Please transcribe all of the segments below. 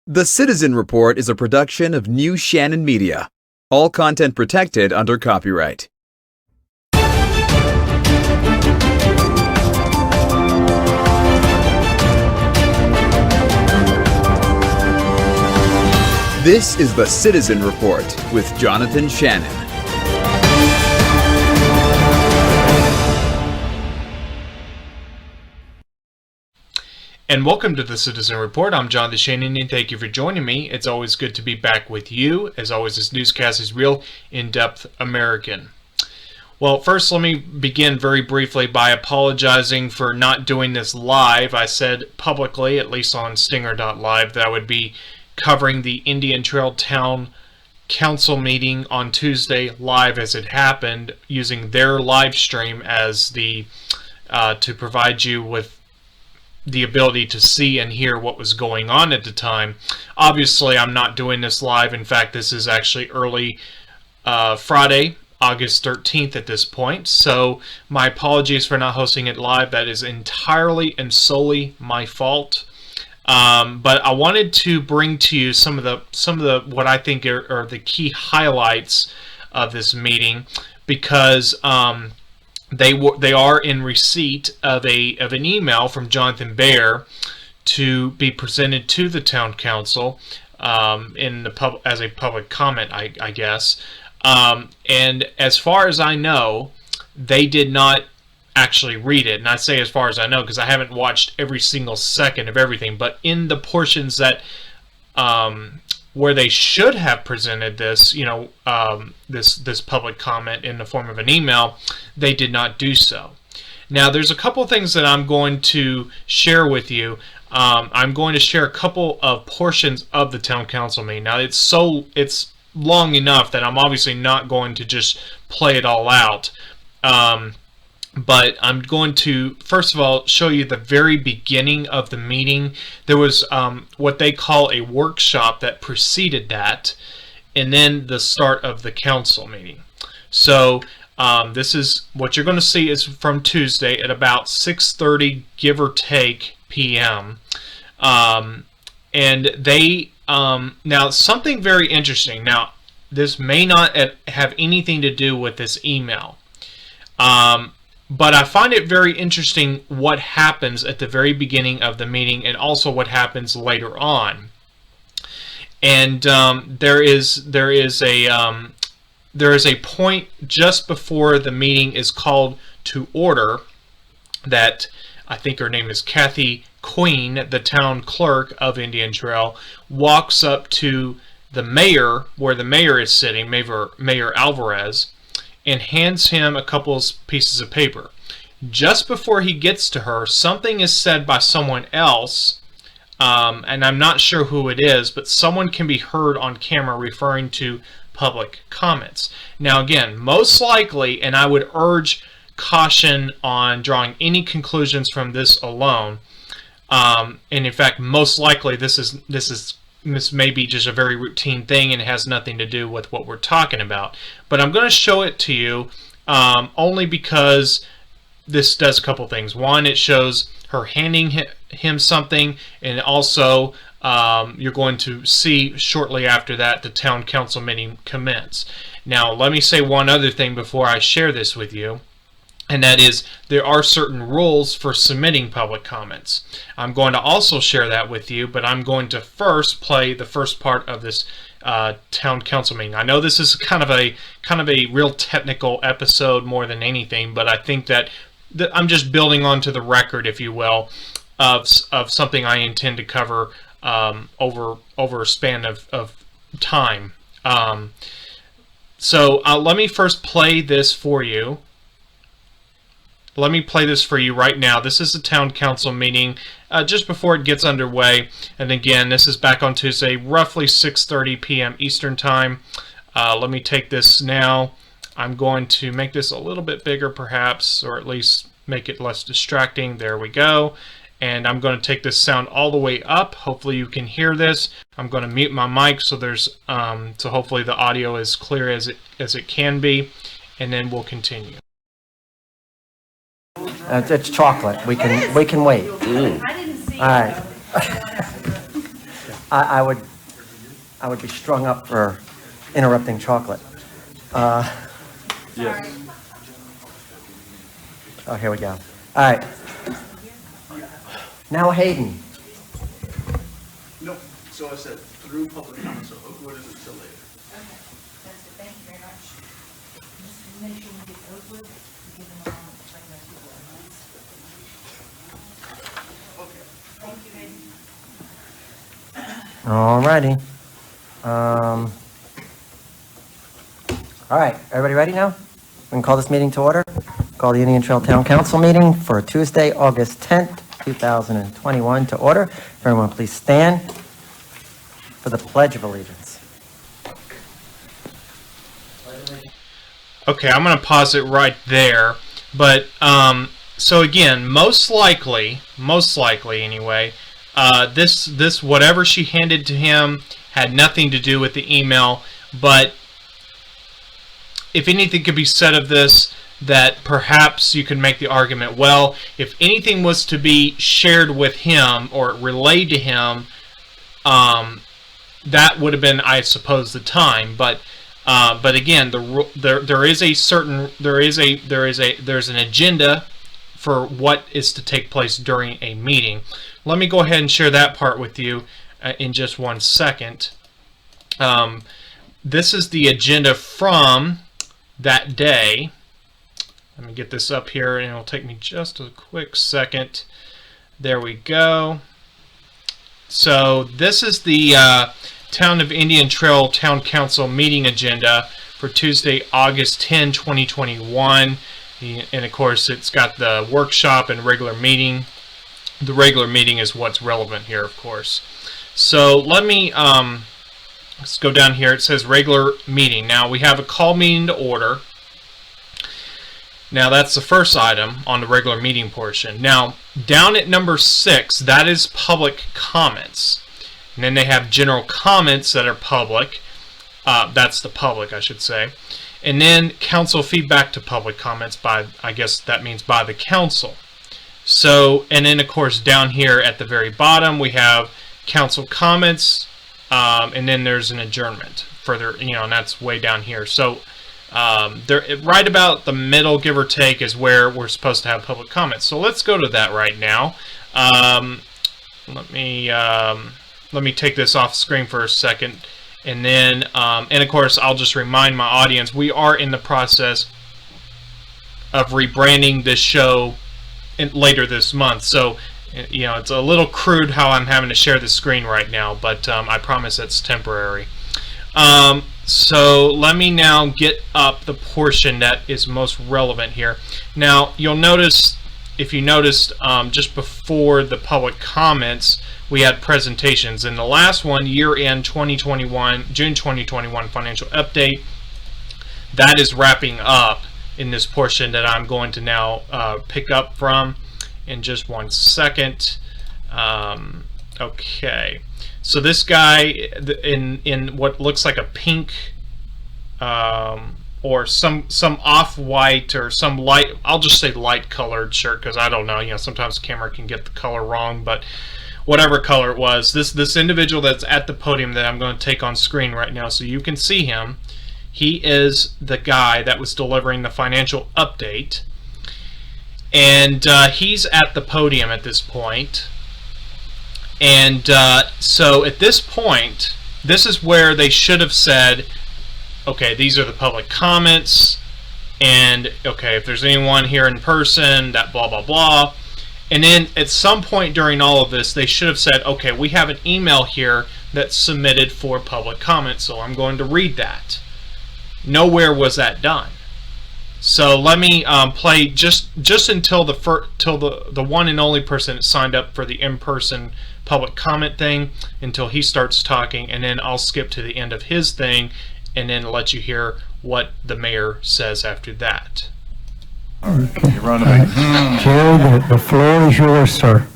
The Citizen Report is a production of New Shannon Media. All content protected under copyright. This is the Citizen Report with Jonathan Shannon. And welcome to the Citizen Report. I'm Jonathan Shannon, and thank you for joining me. It's always good to be back with you. As always, this newscast is real, in-depth American. Well, first, let me begin very briefly by apologizing for not doing this live. I said publicly, at least on Stinger.live, that I would be covering the Indian Trail Town Council meeting on Tuesday live as it happened, using their live stream as the to provide you with the ability to see and hear what was going on at the time. Obviously, I'm not doing this live. In fact, this is actually early Friday, August 13th at this point. So my apologies for not hosting it live. That is entirely and solely my fault. But I wanted to bring to you some of the what I think are the key highlights of this meeting, because they are in receipt of an email from Jonathan Baer to be presented to the town council as a public comment, I guess. And as far as I know, they did not actually read it. And I say as far as I know because I haven't watched every single second of everything. But in the portions that where they should have presented this, this public comment in the form of an email, they did not do so. Now, there's a couple of things that I'm going to share with you. I'm going to share a couple of portions of the town council meeting. Now, it's long enough that I'm obviously not going to just play it all out. But I'm going to, first of all, show you the very beginning of the meeting. There was what they call a workshop that preceded that, and then the start of the council meeting. So this is what you're going to see is from Tuesday at about 6:30, give or take, p.m. And they, now something very interesting. Now, this may not have anything to do with this email. But I find it very interesting what happens at the very beginning of the meeting and also what happens later on. And there is a point just before the meeting is called to order that I think her name is Kathy Queen, the town clerk of Indian Trail, walks up to the mayor, where the mayor is sitting, Mayor Alvarez, and hands him a couple of pieces of paper. Just before he gets to her, something is said by someone else, and I'm not sure who it is, but someone can be heard on camera referring to public comments. Now again, most likely, and I would urge caution on drawing any conclusions from this alone, and in fact, most likely this may be just a very routine thing and it has nothing to do with what we're talking about. But I'm going to show it to you only because this does a couple things. One, it shows her handing him something, and also you're going to see shortly after that the town council meeting commence. Now, let me say one other thing before I share this with you. And that is, there are certain rules for submitting public comments. I'm going to also share that with you, but I'm going to first play the first part of this town council meeting. I know this is kind of a real technical episode more than anything, but I think that I'm just building onto the record, if you will, of something I intend to cover over a span of time. So let me first play this for you. Let me play this for you right now. This is the town council meeting just before it gets underway. And again, this is back on Tuesday, roughly 6:30 p.m. Eastern Time. Let me take this now. I'm going to make this a little bit bigger perhaps, or at least make it less distracting. There we go. And I'm going to take this sound all the way up. Hopefully you can hear this. I'm going to mute my mic so there's so hopefully the audio is clear as it can be, and then we'll continue. It's chocolate. We can wait. I didn't see All right. I would be strung up for interrupting chocolate. Yes. Oh, here we go. All right. Now Hayden. No, so I said through public comment, so Oakwood isn't until later. Okay, that's it, thank you very much. Just make sure we get Oakwood, we give them all, bring those people in. Okay. Thank you, Hayden. All righty. All right, everybody ready now? We can call this meeting to order. Call the Indian Trail Town Council meeting for Tuesday, August 10th, 2021 to order. Everyone please stand for the Pledge of Allegiance. Okay, I'm going to pause it right there. But, so again, most likely anyway, this whatever she handed to him had nothing to do with the email, but if anything could be said of this, that perhaps you could make the argument, well, if anything was to be shared with him or relayed to him, that would have been, I suppose, the time. But again, there's an agenda for what is to take place during a meeting. Let me go ahead and share that part with you in just 1 second. This is the agenda from that day. Let me get this up here, and it'll take me just a quick second. There we go. So this is the Town of Indian Trail Town Council meeting agenda for Tuesday, August 10, 2021. And of course, it's got the workshop and regular meeting. The regular meeting is what's relevant here, of course. So let me let's go down here. It says regular meeting. Now we have a call meeting to order. Now that's the first item on the regular meeting portion. Now down at number 6, that is public comments. And then they have general comments that are public. That's the public, I should say. And then council feedback to public comments by, I guess that means by the council. So, and then of course down here at the very bottom we have council comments, and then there's an adjournment further, and that's way down here. So right about the middle, give or take, is where we're supposed to have public comments. So let's go to that right now. Let me take this off screen for a second, and then and of course I'll just remind my audience we are in the process of rebranding this show later this month. So it's a little crude how I'm having to share the screen right now, but I promise it's temporary. So let me now get up the portion that is most relevant here. Now you'll notice, if you noticed, just before the public comments we had presentations. In the last one, year-end 2021, June 2021 financial update, that is wrapping up in this portion that I'm going to now pick up from in just 1 second. Okay, so this guy in what looks like a pink or some off-white or some light, I'll just say light colored shirt because I don't know, sometimes the camera can get the color wrong, but whatever color it was, this individual that's at the podium that I'm going to take on screen right now so you can see him, he is the guy that was delivering the financial update, and he's at the podium at this point. And so at this point, this is where they should have said, okay, these are the public comments, and okay, if there's anyone here in person, that blah blah blah. And then at some point during all of this, they should have said, okay, we have an email here that's submitted for public comment, so I'm going to read that. Nowhere was that done. So let me play just until the one and only person that signed up for the in-person public comment thing, until he starts talking, and then I'll skip to the end of his thing and then let you hear what the mayor says after that. Okay. You're on the mic. Jerry, the floor is yours, sir.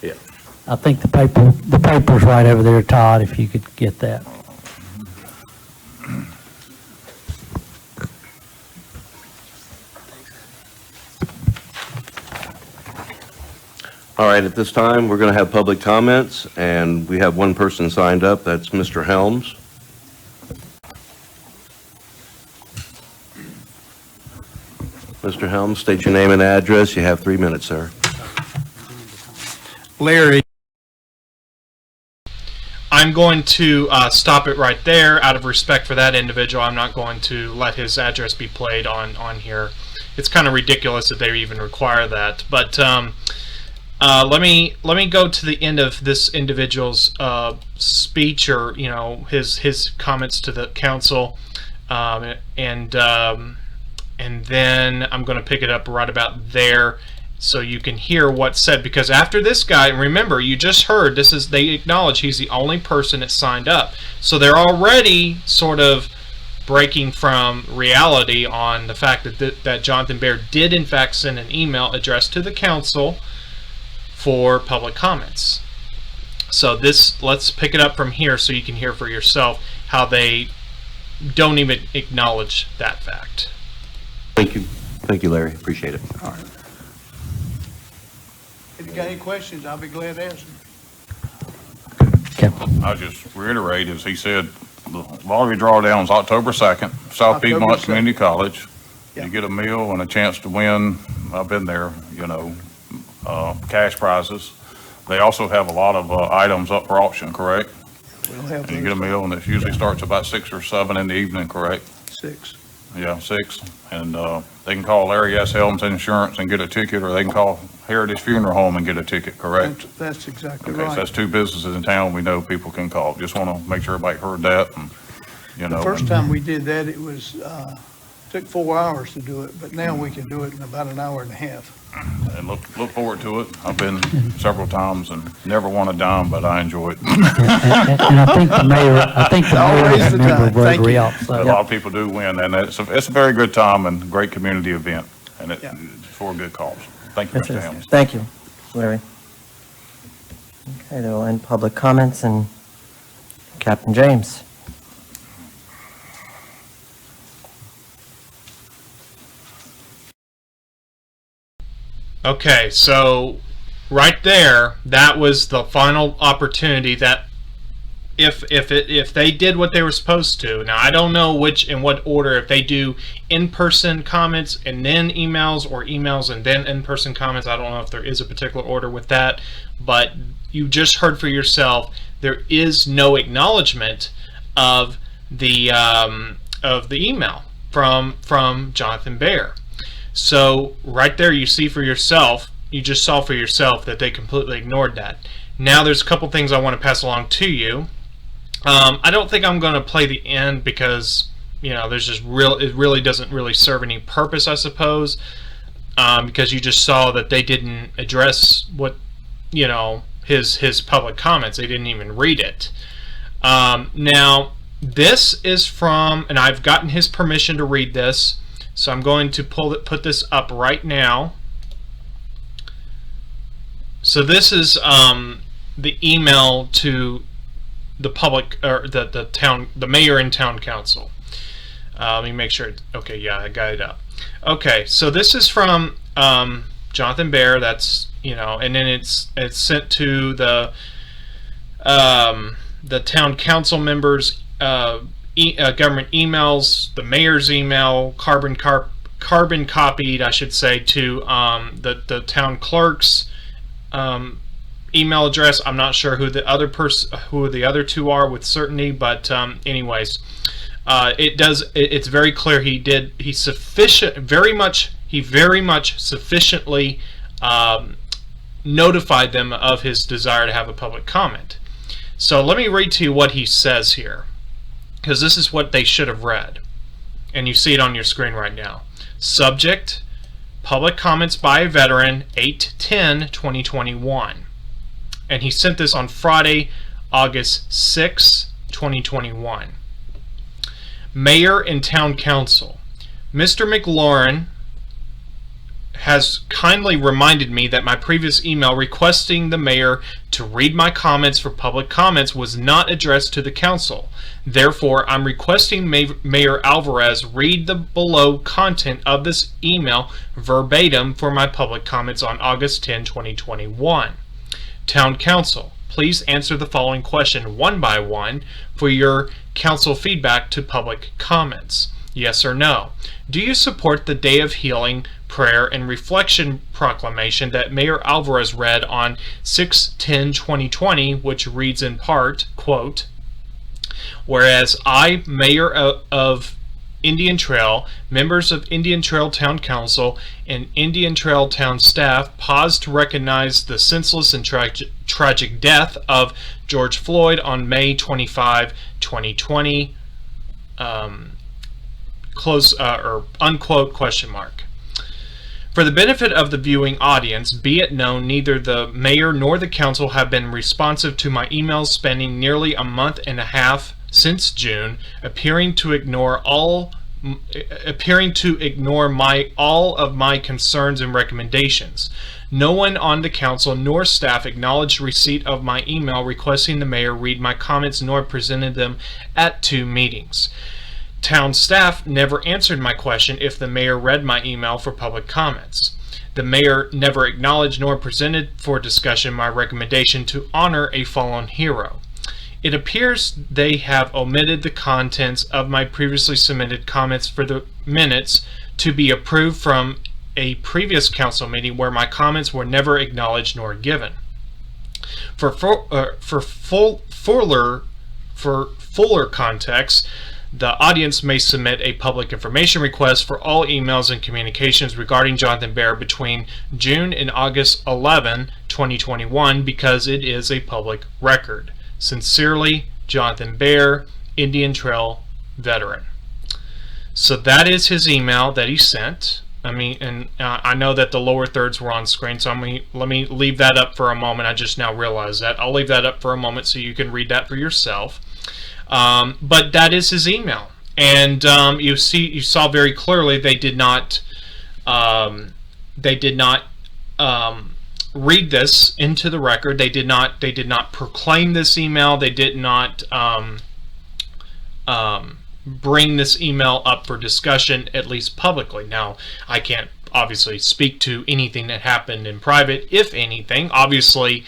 Yeah. I think the paper's right over there, Todd, if you could get that. All right, at this time, we're going to have public comments, and we have one person signed up. That's Mr. Helms. Mr. Helms, state your name and address. You have 3 minutes, sir. Larry. I'm going to stop it right there. Out of respect for that individual, I'm not going to let his address be played on here. It's kind of ridiculous that they even require that. But let me go to the end of this individual's speech, or his comments to the council, and then I'm going to pick it up right about there, so you can hear what's said. Because after this guy, remember, you just heard they acknowledge he's the only person that signed up, so they're already sort of breaking from reality on the fact that Jonathan Baer did in fact send an email addressed to the council for public comments. So let's pick it up from here so you can hear for yourself how they don't even acknowledge that fact. Thank you, Larry. Appreciate it. All right. If you got any questions, I'll be glad to answer. Okay. I'll just reiterate, as he said, the lottery drawdown is October 2nd, South October Piedmont 2nd. Community College. Yeah. You get a meal and a chance to win. I've been there, cash prizes. They also have a lot of items up for auction, correct? We'll have And you get a meal, and it usually starts about 6 or 7 in the evening, correct? 6. Yeah, 6. And they can call Larry S. Helms Insurance and get a ticket, or they can call Heritage Funeral Home and get a ticket, correct? That's exactly Okay, so right. that's 2 businesses in town we know people can call. Just want to make sure everybody heard that, and, The first time we did that, it was, took 4 hours to do it, but now we can do it in about an hour and a half. And look forward to it. I've been several times and never won a dime, but I enjoy it. And I think the mayor, Always is the a member time. of Red Thank you. Real. A So, lot of people do win, and it's a very good time and great community event, and it's Yeah. for a good cause. Thank you, That's Mr. it. Helms. Thank you, Larry. Okay, that will end public comments, and Captain James. Okay, so right there, that was the final opportunity that if they did what they were supposed to. Now, I don't know in what order, if they do in-person comments and then emails, or emails and then in-person comments. I don't know if there is a particular order with that, but you just heard for yourself, there is no acknowledgement of the email from Jonathan Baer. So right there, you see for yourself, you just saw for yourself that they completely ignored that. Now there's a couple things I want to pass along to you. I don't think I'm going to play the end, because there's just it really doesn't really serve any purpose, I suppose, because you just saw that they didn't address what his public comments. They didn't even read it. Now this is from, and I've gotten his permission to read this. So I'm going to put this up right now. So this is the email to the public, or the mayor and town council. Let me make sure. Okay, yeah, I got it up. Okay, so this is from Jonathan Baer. That's and then it's sent to the town council members. Government emails, the mayor's email, carbon copied, I should say, to the town clerk's email address. I'm not sure who the other two are with certainty, but anyways, it's very clear he very much sufficiently notified them of his desire to have a public comment. So let me read to you what he says here, because this is what they should have read, and you see it on your screen right now. Subject: public comments by a veteran, 8/10/2021. And he sent this on Friday, August 6, 2021. Mayor and Town Council. Mr. McLaurin has kindly reminded me that my previous email requesting the mayor to read my comments for public comments was not addressed to the council. Therefore, I'm requesting Mayor Alvarez read the below content of this email verbatim for my public comments on August 10, 2021. Town Council, please answer the following question one by one for your council feedback to public comments. Yes or no? Do you support the Day of Healing prayer and reflection proclamation that Mayor Alvarez read on 6/10/2020, which reads in part, quote, "Whereas I, Mayor of Indian Trail, members of Indian Trail Town Council, and Indian Trail Town staff pause to recognize the senseless and tragic death of George Floyd on May 25, 2020, unquote, question mark. For the benefit of the viewing audience, be it known neither the mayor nor the council have been responsive to my emails spanning nearly a month and a half since June, appearing to ignore all of my concerns and recommendations. No one on the council nor staff acknowledged receipt of my email requesting the mayor read my comments nor presented them at 2 meetings. Town staff never answered my question if the mayor read my email for public comments. The mayor never acknowledged nor presented for discussion my recommendation to honor a fallen hero. It appears they have omitted the contents of my previously submitted comments for the minutes to be approved from a previous council meeting where my comments were never acknowledged nor given. For fuller context, the audience may submit a public information request for all emails and communications regarding Jonathan Bear between June and August 11, 2021 because it is a public record. Sincerely, Jonathan Bear, Indian Trail veteran. So that is his email that he sent. I know that the lower thirds were on screen, so let me leave that up for a moment. I just now realized that. I'll leave that up for a moment so you can read that for yourself. But that is his email, and you saw very clearly they did not read this into the record. They did not proclaim this email. They did not bring this email up for discussion, at least publicly. Now, I can't obviously speak to anything that happened in private, if anything. Obviously,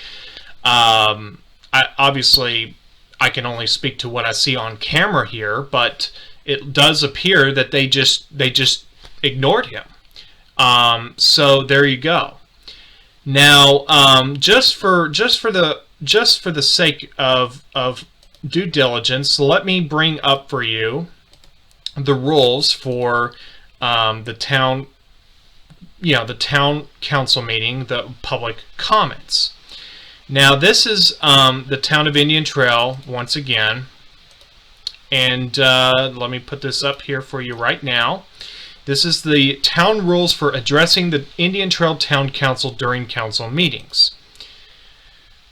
I can only speak to what I see on camera here, but it does appear that they just ignored him. So there you go. Now, just for the sake of due diligence, let me bring up for you the rules for the town council meeting, the public comments. Now, this is the town of Indian Trail once again, and let me put this up here for you right now. This is the town rules for addressing the Indian Trail Town Council during council meetings.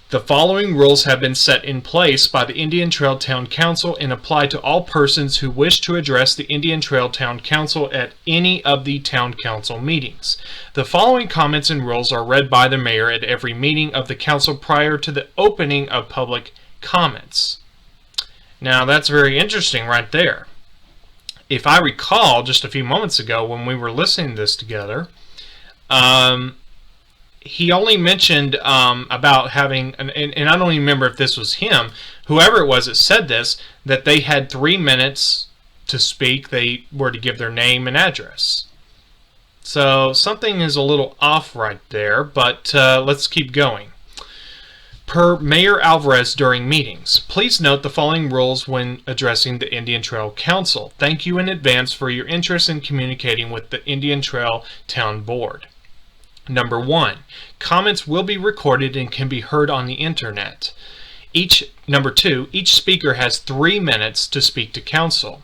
The following rules have been set in place by the Indian Trail Town Council and apply to all persons who wish to address the Indian Trail Town Council at any of the town council meetings. The following comments and rules are read by the mayor at every meeting of the council prior to the opening of public comments. Now, that's very interesting right there. If I recall, just a few moments ago when we were listening to this together, he only mentioned about having, and I don't even remember if this was him, whoever it was that said this, that they had 3 minutes to speak. They were to give their name and address. So something is a little off right there, but let's keep going. Per Mayor Alvarez during meetings, please note the following rules when addressing the Indian Trail Council. Thank you in advance for your interest in communicating with the Indian Trail Town Board. Number 1, comments will be recorded and can be heard on the internet. Number 2, each speaker has 3 minutes to speak to council.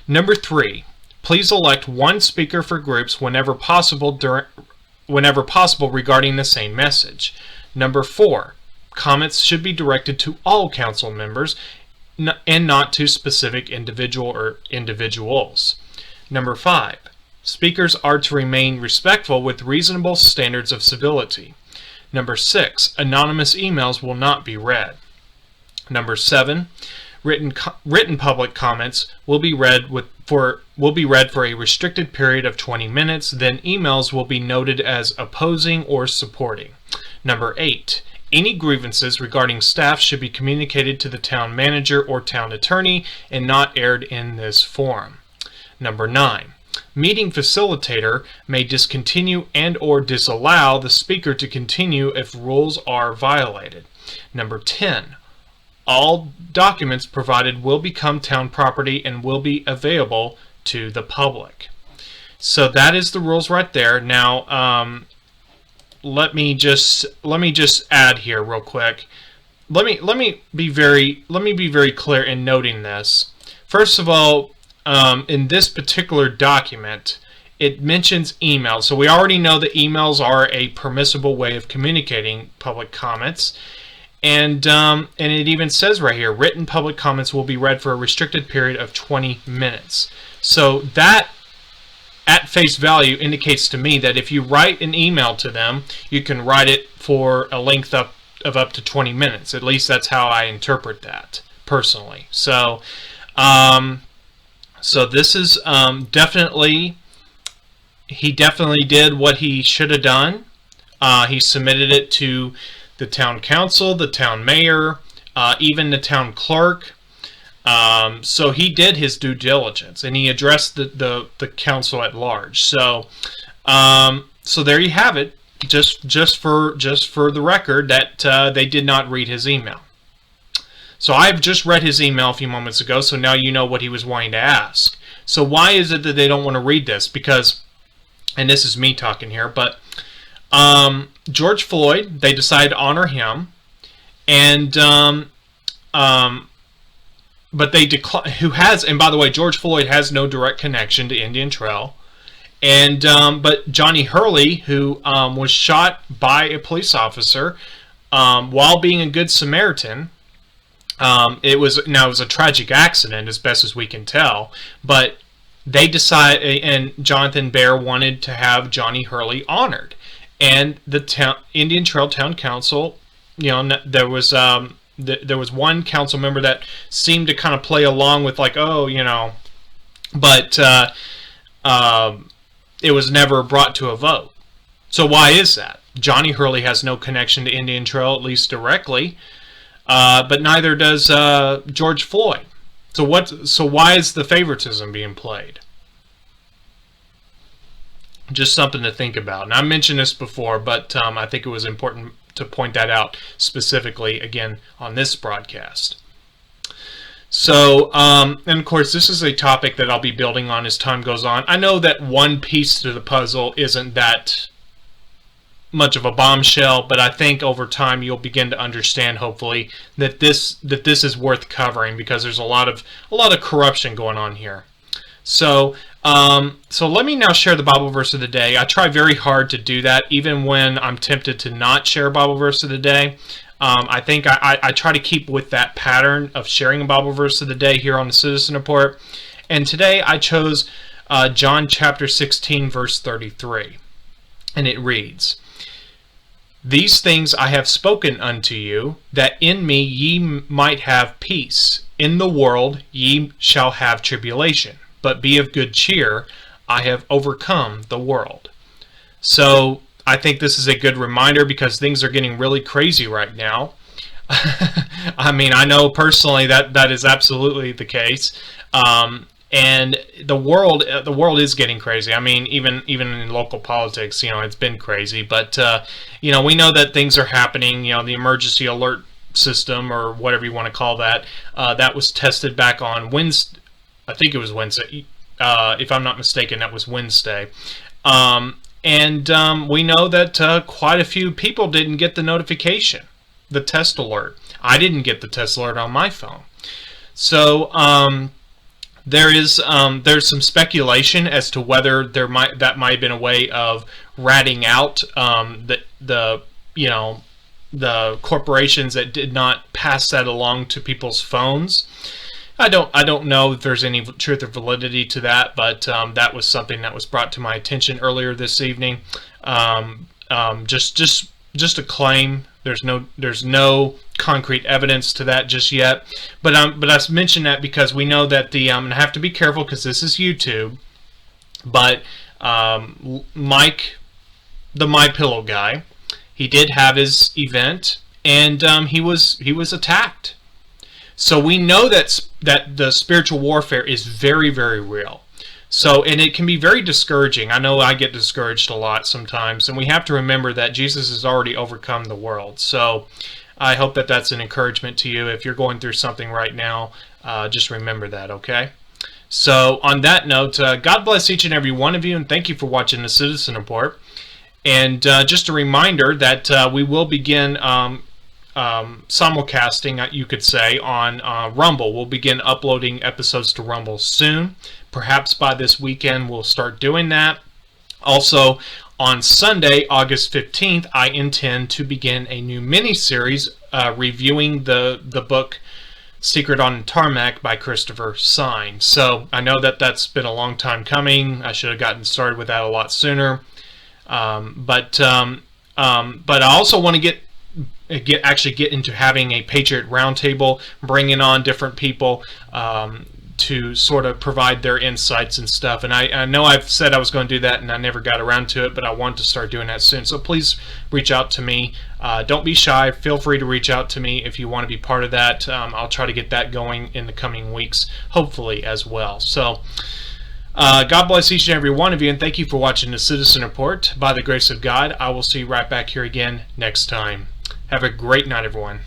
Number 3, please elect 1 speaker for groups whenever possible regarding the same message. Number 4, comments should be directed to all council members and not to specific individual or individuals. Number 5, Speakers are to remain respectful with reasonable standards of civility. Number 6, anonymous emails will not be read. Number 7, written public comments will be read for a restricted period of 20 minutes. Then emails will be noted as opposing or supporting. Number 8, any grievances regarding staff should be communicated to the town manager or town attorney and not aired in this forum. Number 9, meeting facilitator may discontinue and or disallow the speaker to continue if rules are violated. Number 10, all documents provided will become town property and will be available to the public. So that is the rules right there. Now, let me just add here real quick. Let me be very clear in noting this. First of all, in this particular document, it mentions emails. So we already know that emails are a permissible way of communicating public comments. And it even says right here, written public comments will be read for a restricted period of 20 minutes. So that, at face value, indicates to me that if you write an email to them, you can write it for a length of up to 20 minutes. At least that's how I interpret that, personally. So, so this is definitely, he definitely did what he should have done. He submitted it to the town council, the town mayor, even the town clerk. So he did his due diligence, and he addressed the council at large. So, so there you have it. Just for the record, that they did not read his email. So I've just read his email a few moments ago. So now you know what he was wanting to ask. So why is it that they don't want to read this? Because, and this is me talking here, but George Floyd, they decided to honor him, and but they declined. And by the way, George Floyd has no direct connection to Indian Trail, and but Johnny Hurley, who was shot by a police officer while being a good Samaritan. It was a tragic accident, as best as we can tell, but they decided, and Jonathan Bear wanted to have Johnny Hurley honored. And the Indian Trail Town Council, there was one council member that seemed to kind of play along with, like, but it was never brought to a vote. So why is that? Johnny Hurley has no connection to Indian Trail, at least directly, but neither does George Floyd. So why is the favoritism being played? Just something to think about. And I mentioned this before, but I think it was important to point that out specifically again on this broadcast. So, and of course, this is a topic that I'll be building on as time goes on. I know that one piece to the puzzle isn't that much of a bombshell, but I think over time you'll begin to understand, hopefully, that this is worth covering, because there's a lot of corruption going on here. So, so let me now share the Bible verse of the day. I try very hard to do that, even when I'm tempted to not share a Bible verse of the day. I think I try to keep with that pattern of sharing a Bible verse of the day here on the Citizen Report. And today I chose John chapter 16, verse 33. And it reads, "These things I have spoken unto you, that in me ye might have peace. In the world ye shall have tribulation. But be of good cheer, I have overcome the world." So I think this is a good reminder, because things are getting really crazy right now. I mean, I know personally that is absolutely the case. And the world is getting crazy. I mean, even in local politics, it's been crazy. But we know that things are happening. The emergency alert system, or whatever you want to call that, that was tested back on Wednesday. I think it was Wednesday. If I'm not mistaken, that was Wednesday. And we know that quite a few people didn't get the notification, the test alert. I didn't get the test alert on my phone. So there's some speculation as to whether that might have been a way of ratting out the corporations that did not pass that along to people's phones. I don't know if there's any truth or validity to that, but that was something that was brought to my attention earlier this evening. Just a claim. There's no concrete evidence to that just yet. But I mention that because we know that and I have to be careful because this is YouTube. But Mike, the MyPillow guy, he did have his event, and he was attacked. So we know that the spiritual warfare is very, very real. So, and it can be very discouraging. I know I get discouraged a lot sometimes, and we have to remember that Jesus has already overcome the world. So I hope that that's an encouragement to you. If you're going through something right now, just remember that, okay? So on that note, God bless each and every one of you, and thank you for watching the Citizen Report. And just a reminder that we will begin simulcasting, you could say, on Rumble. We'll begin uploading episodes to Rumble soon. Perhaps by this weekend we'll start doing that. Also, on Sunday, August 15th, I intend to begin a new mini-series reviewing the book Secret on Tarmac by Christopher Sign. So I know that that's been a long time coming. I should have gotten started with that a lot sooner. But I also want to actually get into having a Patriot Roundtable, bringing on different people to sort of provide their insights and stuff. And I know I've said I was going to do that and I never got around to it, but I want to start doing that soon. So please reach out to me. Don't be shy. Feel free to reach out to me if you want to be part of that. I'll try to get that going in the coming weeks, hopefully, as well. So God bless each and every one of you, and thank you for watching the Citizen Report. By the grace of God, I will see you right back here again next time. Have a great night, everyone.